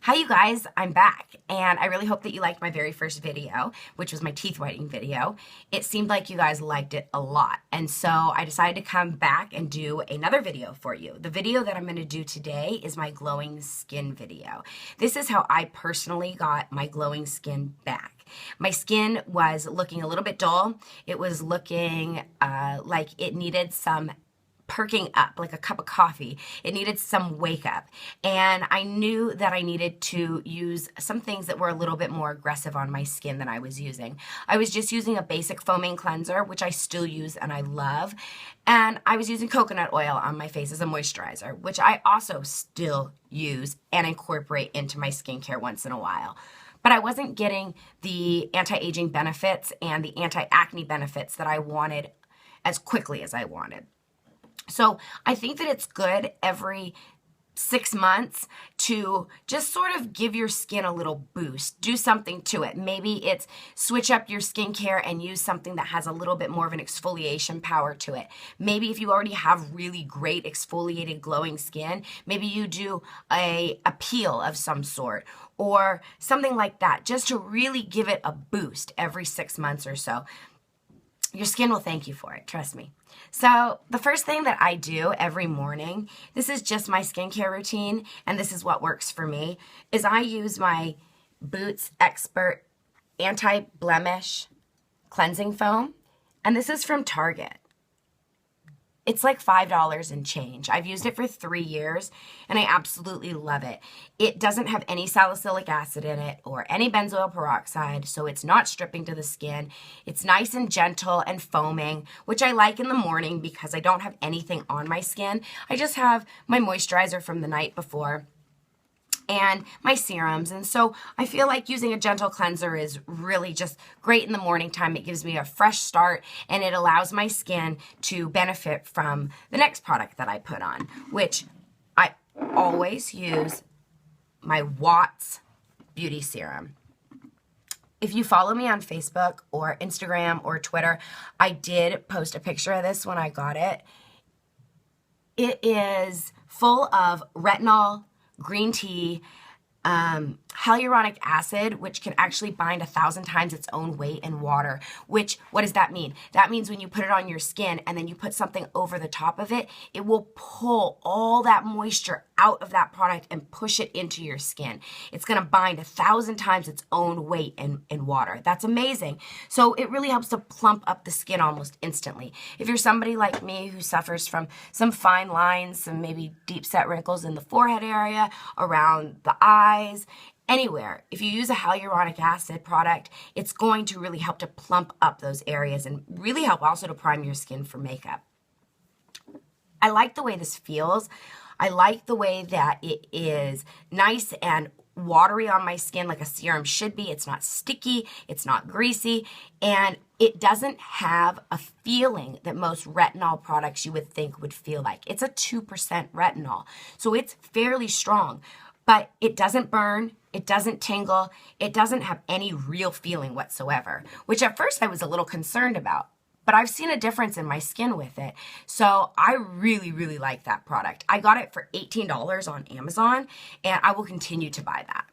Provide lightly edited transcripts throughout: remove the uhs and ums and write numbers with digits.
Hi you guys, I'm back, and I really hope that you liked my very first video, which was my teeth whitening video. It seemed like you guys liked it a lot, and so I decided to come back and do another video for you. The video that I'm going to do today is my glowing skin video. This is how I personally got my glowing skin back. My skin was looking a little bit dull. It was looking like it needed some perking up, like a cup of coffee. It needed some wake up. And I knew that I needed to use some things that were a little bit more aggressive on my skin than I was using. I was just using a basic foaming cleanser, which I still use and I love. And I was using coconut oil on my face as a moisturizer, which I also still use and incorporate into my skincare once in a while. But I wasn't getting the anti-aging benefits and the anti-acne benefits that I wanted as quickly as I wanted. So I think that it's good every 6 months to just sort of give your skin a little boost, do something to it. Maybe it's switch up your skincare and use something that has a little bit more of an exfoliation power to it. Maybe if you already have really great exfoliated glowing skin, maybe you do a peel of some sort or something like that, just to really give it a boost every 6 months or so. Your skin will thank you for it, trust me. So the first thing that I do every morning, this is just my skincare routine, and this is what works for me, is I use my Boots Expert Anti-Blemish Cleansing Foam, and this is from Target. It's like $5 and change. I've used it for 3 years, and I absolutely love it. It doesn't have any salicylic acid in it or any benzoyl peroxide, so it's not stripping to the skin. It's nice and gentle and foaming, which I like in the morning because I don't have anything on my skin. I just have my moisturizer from the night before and my serums, and so I feel like using a gentle cleanser is really just great in the morning time. It gives me a fresh start, and it allows my skin to benefit from the next product that I put on, which I always use my Watts Beauty Serum. If you follow me on Facebook or Instagram or Twitter, I did post a picture of this when I got it. It is full of retinol, green tea, hyaluronic acid, which can actually bind 1,000 times its own weight in water, which, what does that mean? That means when you put it on your skin and then you put something over the top of it, it will pull all that moisture out of that product and push it into your skin. It's going to bind 1,000 times its own weight in water. That's amazing. So it really helps to plump up the skin almost instantly. If you're somebody like me who suffers from some fine lines, some maybe deep set wrinkles in the forehead area, around the eyes, anywhere, if you use a hyaluronic acid product, it's going to really help to plump up those areas and really help also to prime your skin for makeup. I like the way this feels. I like the way that it is nice and watery on my skin like a serum should be. It's not sticky, it's not greasy, and it doesn't have a feeling that most retinol products you would think would feel like. It's a 2% retinol, so it's fairly strong, but it doesn't burn, it doesn't tingle, it doesn't have any real feeling whatsoever, which at first I was a little concerned about. But I've seen a difference in my skin with it. So I really, really like that product. I got it for $18 on Amazon, and I will continue to buy that.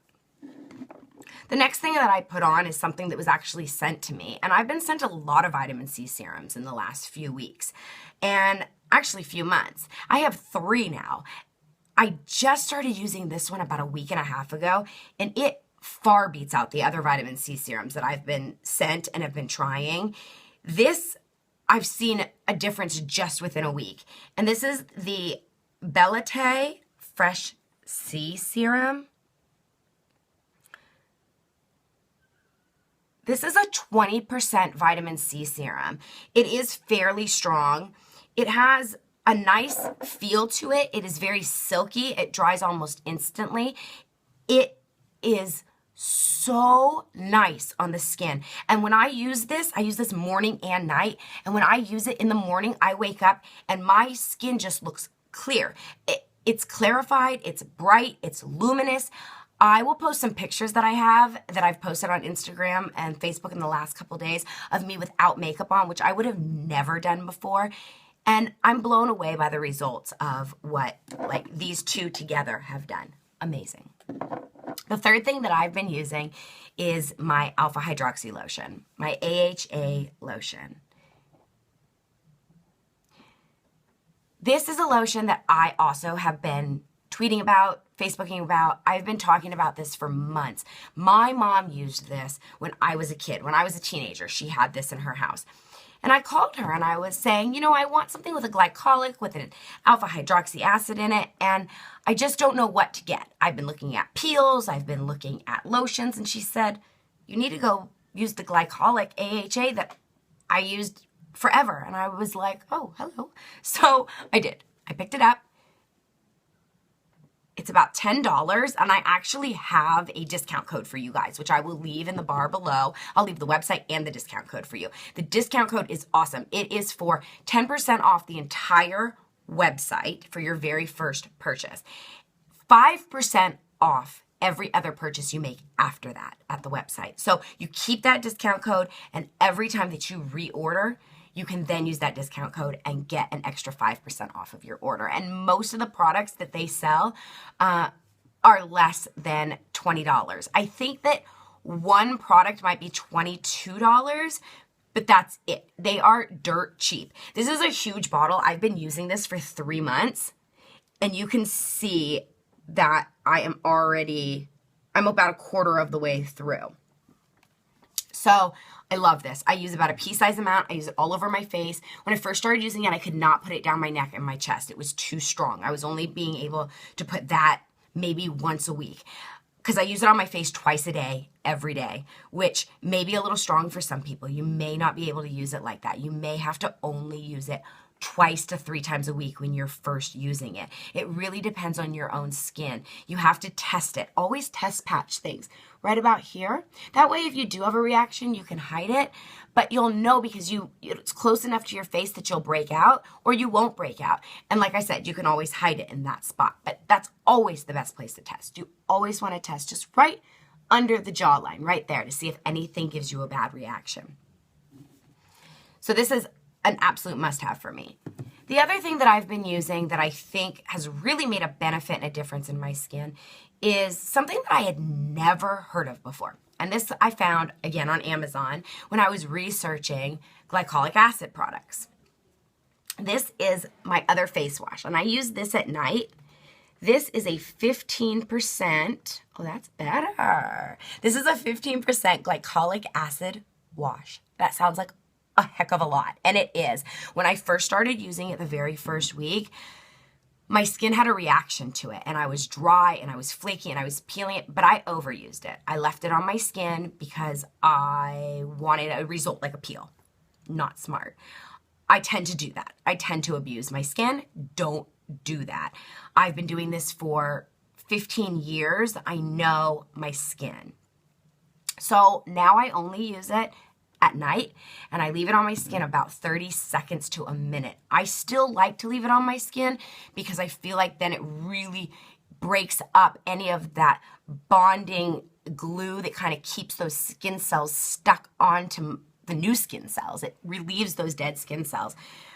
The next thing that I put on is something that was actually sent to me. And I've been sent a lot of vitamin C serums in the last few weeks, and actually few months. I have 3 now. I just started using this one about a week and a half ago, and it far beats out the other vitamin C serums that I've been sent and have been trying. This, I've seen a difference just within a week. And this is the BELITAE Fresh C Serum. This is a 20% vitamin C serum. It is fairly strong. It has a nice feel to it. It is very silky. It dries almost instantly. It is so nice on the skin. And when I use this morning and night. And when I use it in the morning, I wake up and my skin just looks clear. It's clarified, it's bright, it's luminous. I will post some pictures that I have that I've posted on Instagram and Facebook in the last couple days of me without makeup on, which I would have never done before. And I'm blown away by the results of what like these two together have done. Amazing. The third thing that I've been using is my alpha hydroxy lotion, my AHA lotion. This is a lotion that I also have been tweeting about, Facebooking about. I've been talking about this for months. My mom used this when I was a kid. When I was a teenager, she had this in her house. And I called her and I was saying, you know, I want something with a glycolic with an alpha hydroxy acid in it, and I just don't know what to get. I've been looking at peels, I've been looking at lotions, and she said, you need to go use the glycolic AHA that I used forever. And I was like, oh, hello. So I did. I picked it up. It's about $10, and I actually have a discount code for you guys, which I will leave in the bar below. I'll leave the website and the discount code for you. The discount code is awesome. It is for 10% off the entire website for your very first purchase. 5% off every other purchase you make after that at the website. So you keep that discount code, and every time that you reorder, you can then use that discount code and get an extra 5% off of your order. And most of the products that they sell are less than $20. I think that one product might be $22, but that's it. They are dirt cheap. This is a huge bottle. I've been using this for 3 months, and you can see that I'm about a quarter of the way through. So I love this. I use about a pea-size amount. I use it all over my face. When I first started using it, I could not put it down my neck and my chest. It was too strong. I was only being able to put that maybe once a week because I use it on my face twice a day, every day, which may be a little strong for some people. You may not be able to use it like that. You may have to only use it twice to 3 times a week when you're first using it. It really depends on your own skin. You have to test it. Always test patch things right about here. That way, if you do have a reaction, you can hide it, but you'll know because it's close enough to your face that you'll break out or you won't break out. And like I said, you can always hide it in that spot, but that's always the best place to test. You always want to test just right under the jawline, right there, to see if anything gives you a bad reaction. So this is an absolute must-have for me. The other thing that I've been using that I think has really made a benefit and a difference in my skin is something that I had never heard of before. And this I found, again, on Amazon when I was researching glycolic acid products. This is my other face wash, and I use this at night. This is a 15%, oh, that's better. This is a 15% glycolic acid wash. That sounds like a heck of a lot, and it is. When I first started using it the very first week, my skin had a reaction to it, and I was dry, and I was flaky, and I was peeling it, but I overused it. I left it on my skin because I wanted a result like a peel. Not smart. I tend to do that. I tend to abuse my skin. Don't do that. I've been doing this for 15 years. I know my skin. So now I only use it at night, and I leave it on my skin about 30 seconds to a minute. I still like to leave it on my skin because I feel like then it really breaks up any of that bonding glue that kind of keeps those skin cells stuck onto the new skin cells. It relieves those dead skin cells.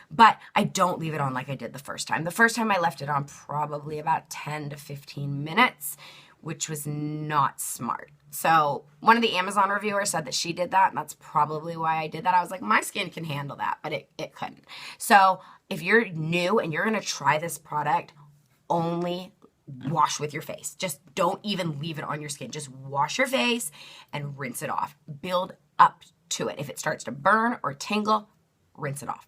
But I don't leave it on like I did the first time. The first time I left it on probably about 10 to 15 minutes, which was not smart. So one of the Amazon reviewers said that she did that, and that's probably why I did that. I was like, my skin can handle that, but it couldn't. So if you're new and you're going to try this product, only wash with your face. Just don't even leave it on your skin. Just wash your face and rinse it off. Build up to it. If it starts to burn or tingle, rinse it off.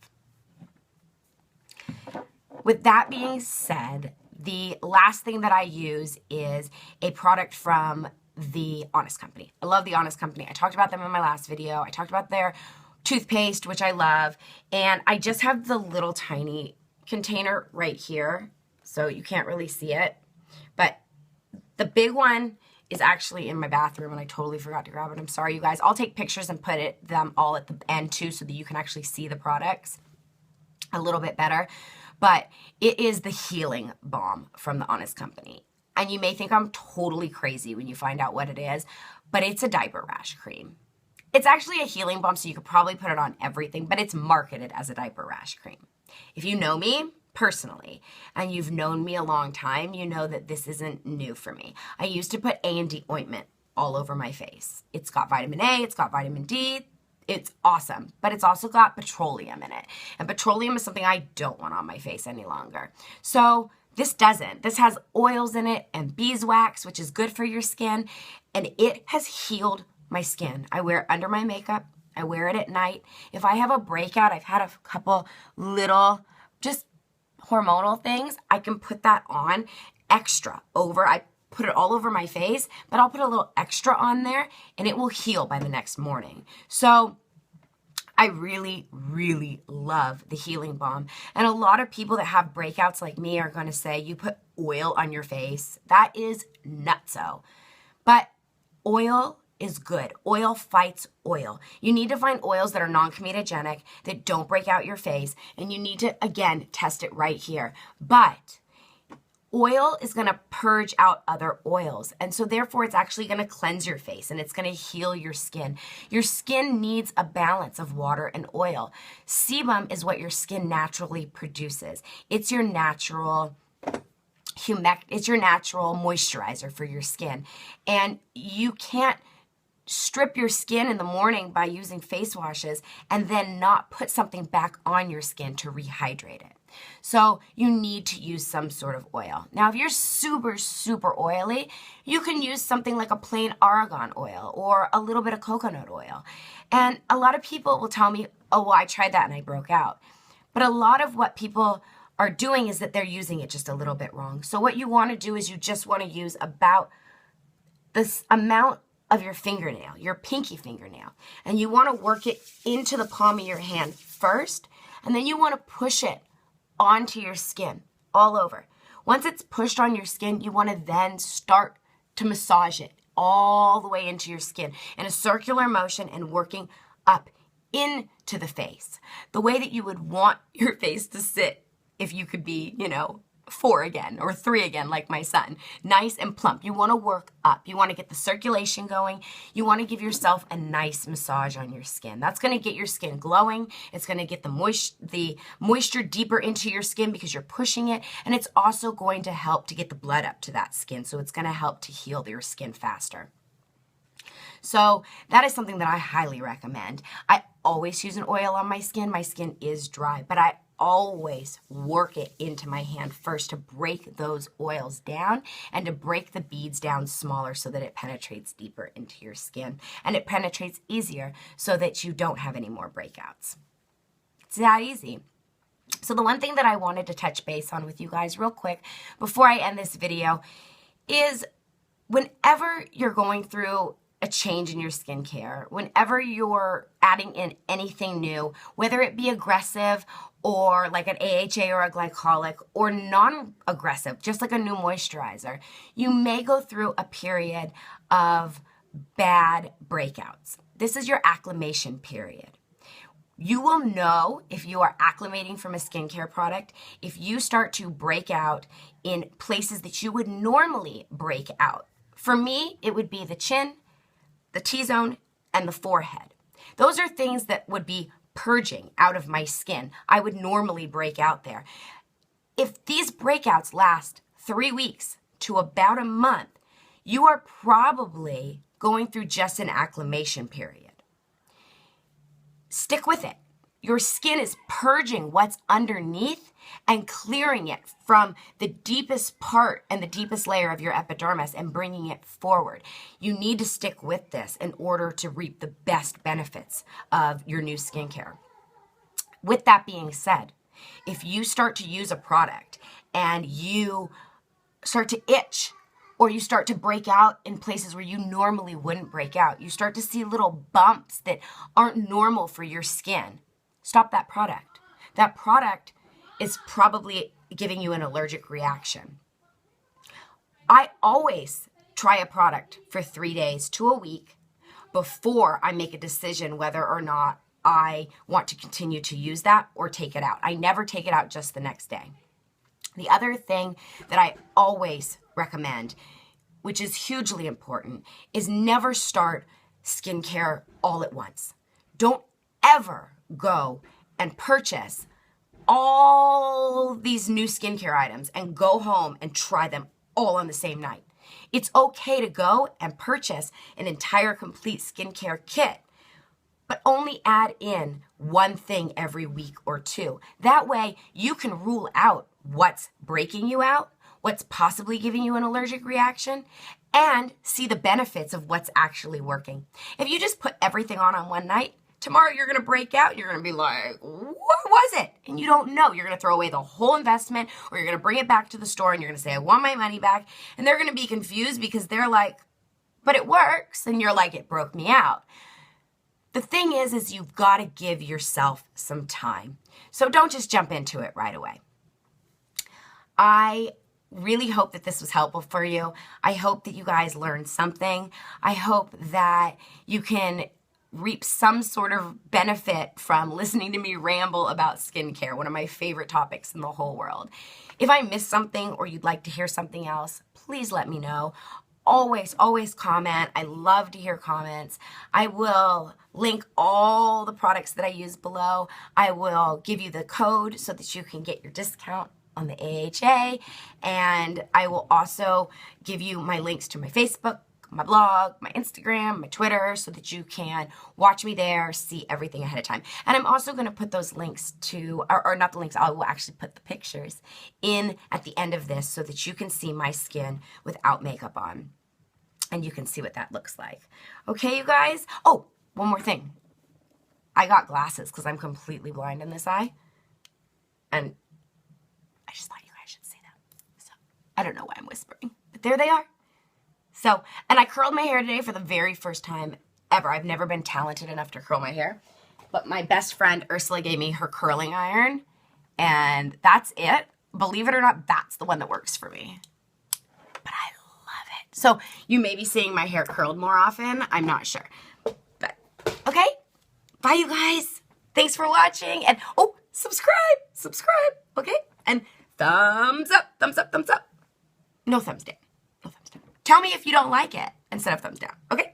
With that being said, the last thing that I use is a product from the Honest Company. I love the Honest Company. I talked about them in my last video. I talked about their toothpaste, which I love. And I just have the little tiny container right here, so you can't really see it. But the big one is actually in my bathroom, and I totally forgot to grab it. I'm sorry, you guys. I'll take pictures and put them all at the end, too, so that you can actually see the products a little bit better. But it is the Healing Balm from the Honest Company. And you may think I'm totally crazy when you find out what it is, but it's a diaper rash cream. It's actually a healing balm, so you could probably put it on everything, but it's marketed as a diaper rash cream. If you know me, personally, and you've known me a long time, you know that this isn't new for me. I used to put A&D ointment all over my face. It's got vitamin A, it's got vitamin D, it's awesome, but it's also got petroleum in it. And petroleum is something I don't want on my face any longer. So this doesn't. This has oils in it and beeswax, which is good for your skin, and it has healed my skin. I wear it under my makeup. I wear it at night. If I have a breakout, I've had a couple little just hormonal things, I can put that on extra over. I put it all over my face, but I'll put a little extra on there and it will heal by the next morning. So I really, really love the healing balm. And a lot of people that have breakouts like me are going to say, you put oil on your face. That is nutso. But oil is good. Oil fights oil. You need to find oils that are non-comedogenic, that don't break out your face, and you need to, again, test it right here. But oil is going to purge out other oils, and so therefore it's actually going to cleanse your face, and it's going to heal your skin. Your skin needs a balance of water and oil. Sebum is what your skin naturally produces. It's your natural it's your natural moisturizer for your skin, and you can't strip your skin in the morning by using face washes and then not put something back on your skin to rehydrate it. So you need to use some sort of oil. Now, if you're super, super oily, you can use something like a plain argan oil or a little bit of coconut oil. And a lot of people will tell me, oh, well, I tried that and I broke out. But a lot of what people are doing is that they're using it just a little bit wrong. So what you want to do is you just want to use about this amount of your fingernail, your pinky fingernail. And you want to work it into the palm of your hand first, and then you want to push it onto your skin all over. Once it's pushed on your skin, you want to then start to massage it all the way into your skin in a circular motion and working up into the face. The way that you would want your face to sit if you could be, 4 again or 3 again like my son. Nice and plump. You want to work up. You want to get the circulation going. You want to give yourself a nice massage on your skin. That's going to get your skin glowing. It's going to get the moisture deeper into your skin because you're pushing it, and it's also going to help to get the blood up to that skin, so it's going to help to heal your skin faster. So that is something that I highly recommend. I always use an oil on my skin. My skin is dry, but I always work it into my hand first to break those oils down and to break the beads down smaller so that it penetrates deeper into your skin and it penetrates easier so that you don't have any more breakouts. It's that easy. So the one thing that I wanted to touch base on with you guys real quick before I end this video is whenever you're going through a change in your skincare, whenever you're adding in anything new, whether it be aggressive or like an AHA or a glycolic or non-aggressive, just like a new moisturizer, you may go through a period of bad breakouts. This is your acclimation period. You will know if you are acclimating from a skincare product if you start to break out in places that you would normally break out. For me, it would be the chin, the T-zone, and the forehead. Those are things that would be purging out of my skin. I would normally break out there. If these breakouts last 3 weeks to about a month, you are probably going through just an acclimation period. Stick with it. Your skin is purging what's underneath and clearing it from the deepest part and the deepest layer of your epidermis and bringing it forward. You need to stick with this in order to reap the best benefits of your new skincare. With that being said, if you start to use a product and you start to itch or you start to break out in places where you normally wouldn't break out, you start to see little bumps that aren't normal for your skin, stop that product. That product is probably giving you an allergic reaction. I always try a product for 3 days to a week before I make a decision whether or not I want to continue to use that or take it out. I never take it out just the next day. The other thing that I always recommend, which is hugely important, is never start skincare all at once. Don't ever go and purchase all these new skincare items and go home and try them all on the same night. It's okay to go and purchase an entire complete skincare kit, but only add in one thing every week or two. That way you can rule out what's breaking you out, what's possibly giving you an allergic reaction, and see the benefits of what's actually working. If you just put everything on one night, tomorrow you're gonna break out, you're gonna be like, what was it? And you don't know. You're gonna throw away the whole investment, or you're gonna bring it back to the store and you're gonna say, I want my money back. And they're gonna be confused because they're like, but it works. And you're like, it broke me out. The thing is you've gotta give yourself some time. So don't just jump into it right away. I really hope that this was helpful for you. I hope that you guys learned something. I hope that you can reap some sort of benefit from listening to me ramble about skincare, one of my favorite topics in the whole world. If I missed something or you'd like to hear something else, please let me know. Always, always comment. I love to hear comments. I will link all the products that I use below. I will give you the code so that you can get your discount on the AHA, and I will also give you my links to my Facebook, my blog, my Instagram, my Twitter, so that you can watch me there, see everything ahead of time. And I'm also going to put those links to, or not the links, I will actually put the pictures in at the end of this so that you can see my skin without makeup on. And you can see what that looks like. Okay, you guys? Oh, one more thing. I got glasses because I'm completely blind in this eye. And I just thought you guys should see them. So I don't know why I'm whispering, but there they are. So, and I curled my hair today for the very first time ever. I've never been talented enough to curl my hair, but my best friend Ursula gave me her curling iron, and that's it. Believe it or not, that's the one that works for me. But I love it. So you may be seeing my hair curled more often. I'm not sure. But okay. Bye, you guys. Thanks for watching. And oh, subscribe. Okay? And thumbs up, thumbs up, thumbs up. No thumbs down. No thumbs down. Tell me if you don't like it instead of thumbs down. Okay?